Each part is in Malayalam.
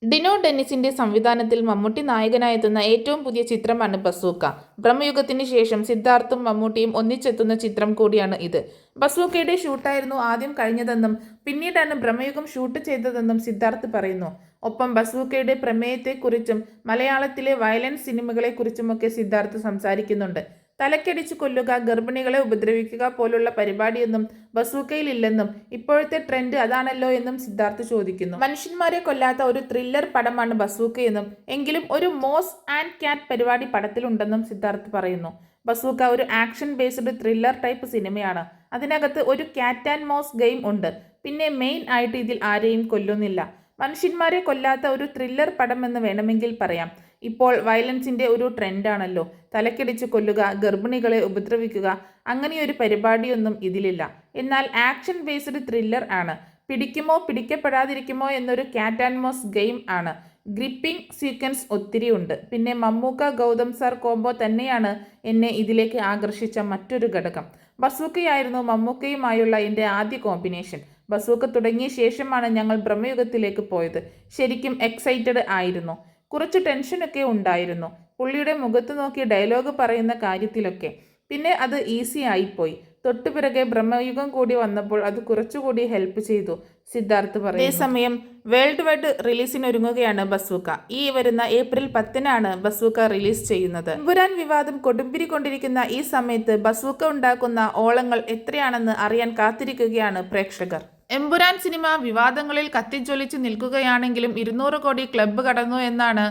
ഡിനോ ഡെന്നിസിന്റെ സംവിധാനത്തിൽ മമ്മൂട്ടി നായകനായെത്തുന്ന ഏറ്റവും പുതിയ ചിത്രമാണ് ബസൂക്ക. ബ്രഹ്മയുഗത്തിന് ശേഷം സിദ്ധാർത്ഥും മമ്മൂട്ടിയും ഒന്നിച്ചെത്തുന്ന ചിത്രം കൂടിയാണ് ഇത്. ബസൂക്കയുടെ ഷൂട്ടായിരുന്നു ആദ്യം കഴിഞ്ഞതെന്നും പിന്നീടാണ് ബ്രഹ്മയുഗം ഷൂട്ട് ചെയ്തതെന്നും സിദ്ധാർത്ഥ് പറയുന്നു. ഒപ്പം ബസൂക്കയുടെ പ്രമേയത്തെക്കുറിച്ചും മലയാളത്തിലെ വയലൻസ് സിനിമകളെക്കുറിച്ചുമൊക്കെ സിദ്ധാർത്ഥ് സംസാരിക്കുന്നുണ്ട്. തലക്കടിച്ചു കൊല്ലുക, ഗർഭിണികളെ ഉപദ്രവിക്കുക പോലുള്ള പരിപാടിയൊന്നും ബസൂക്കയിലില്ലെന്നും ഇപ്പോഴത്തെ ട്രെൻഡ് അതാണല്ലോ എന്നും സിദ്ധാർത്ഥ് ചോദിക്കുന്നു. മനുഷ്യന്മാരെ കൊല്ലാത്ത ഒരു ത്രില്ലർ പടമാണ് ബസൂക്കയെന്നും എങ്കിലും ഒരു മോസ് ആൻഡ് ക്യാറ്റ് പരിപാടി പടത്തിലുണ്ടെന്നും സിദ്ധാർത്ഥ് പറയുന്നു. ബസൂക്ക ഒരു ആക്ഷൻ ബേസ്ഡ് ത്രില്ലർ ടൈപ്പ് സിനിമയാണ്. അതിനകത്ത് ഒരു ക്യാറ്റ് ആൻഡ് മൗസ് ഗെയിം ഉണ്ട്. പിന്നെ മെയിൻ ആയിട്ട് ഇതിൽ ആരെയും കൊല്ലുന്നില്ല. മനുഷ്യന്മാരെ കൊല്ലാത്ത ഒരു ത്രില്ലർ പടം എന്ന് വേണമെങ്കിൽ പറയാം. ഇപ്പോൾ വയലൻസിന്റെ ഒരു ട്രെൻഡാണല്ലോ. തലക്കടിച്ച് കൊല്ലുക, ഗർഭിണികളെ ഉപദ്രവിക്കുക, അങ്ങനെയൊരു പരിപാടിയൊന്നും ഇതിലില്ല. എന്നാൽ ആക്ഷൻ ബേസ്ഡ് ത്രില്ലർ ആണ്. പിടിക്കുമോ പിടിക്കപ്പെടാതിരിക്കുമോ എന്നൊരു ക്യാറ്റ് ആൻഡ് മൗസ് ഗെയിം ആണ്. ഗ്രിപ്പിംഗ് സീക്വൻസ് ഒത്തിരി ഉണ്ട്. പിന്നെ മമ്മൂക്ക ഗൗതം സാർ കോംബോ തന്നെയാണ് എന്നെ ഇതിലേക്ക് ആകർഷിച്ച മറ്റൊരു ഘടകം. ബസൂക്കയായിരുന്നു മമ്മൂക്കയുമായുള്ള എൻ്റെ ആദ്യ കോമ്പിനേഷൻ. ബസൂക്ക തുടങ്ങിയ ശേഷമാണ് ഞങ്ങൾ ബ്രഹ്മയുഗത്തിലേക്ക് പോയത്. ശരിക്കും എക്സൈറ്റഡ് ആയിരുന്നു. കുറച്ച് ടെൻഷനൊക്കെ ഉണ്ടായിരുന്നു പുള്ളിയുടെ മുഖത്ത് നോക്കി ഡയലോഗ് പറയുന്ന കാര്യത്തിലൊക്കെ. പിന്നെ അത് ഈസി ആയിപ്പോയി. തൊട്ടുപിറകെ ബ്രഹ്മയുഗം കൂടി വന്നപ്പോൾ അത് കുറച്ചുകൂടി ഹെൽപ്പ് ചെയ്തു, സിദ്ധാർത്ഥ് പറയും. അതേസമയം വേൾഡ് വൈഡ് റിലീസിനൊരുങ്ങുകയാണ് ബസൂക്ക. ഈ വരുന്ന ഏപ്രിൽ 10-നാണ് ബസൂക്ക റിലീസ് ചെയ്യുന്നത്. എമ്പുരാൻ വിവാദം കൊടുമ്പിരി കൊണ്ടിരിക്കുന്ന ഈ സമയത്ത് ബസൂക്ക ഉണ്ടാക്കുന്ന ഓളങ്ങൾ എത്രയാണെന്ന് അറിയാൻ കാത്തിരിക്കുകയാണ് പ്രേക്ഷകർ. എമ്പുരാൻ സിനിമ വിവാദങ്ങളിൽ കത്തിജ്വലിച്ച് നിൽക്കുകയാണെങ്കിലും 200 കോടി ക്ലബ്ബ് കടന്നു എന്നാണ്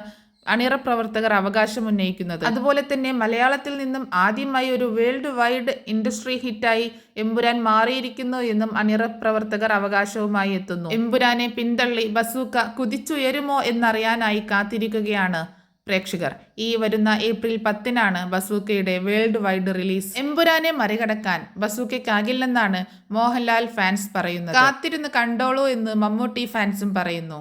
അണിയറ പ്രവർത്തകർ അവകാശമുന്നയിക്കുന്നത്. അതുപോലെ തന്നെ മലയാളത്തിൽ നിന്നും ആദ്യമായി ഒരു വേൾഡ് വൈഡ് ഇൻഡസ്ട്രി ഹിറ്റായി എമ്പുരാൻ മാറിയിരിക്കുന്നു എന്നും അണിയറ പ്രവർത്തകർ അവകാശവുമായി എത്തുന്നു. എമ്പുരാനെ പിന്തള്ളി ബസൂക്ക കുതിച്ചുയരുമോ എന്നറിയാനായി കാത്തിരിക്കുകയാണ് പ്രേക്ഷകർ. ഈ വരുന്ന ഏപ്രിൽ 10-നാണ് ബസൂക്കയുടെ വേൾഡ് വൈഡ് റിലീസ്. എമ്പുരാനെ മറികടക്കാൻ ബസൂക്കയ്ക്കാകില്ലെന്നാണ് മോഹൻലാൽ ഫാൻസ് പറയുന്നത്. കാത്തിരുന്ന് കണ്ടോളൂ എന്ന് മമ്മൂട്ടി ഫാൻസും പറയുന്നു.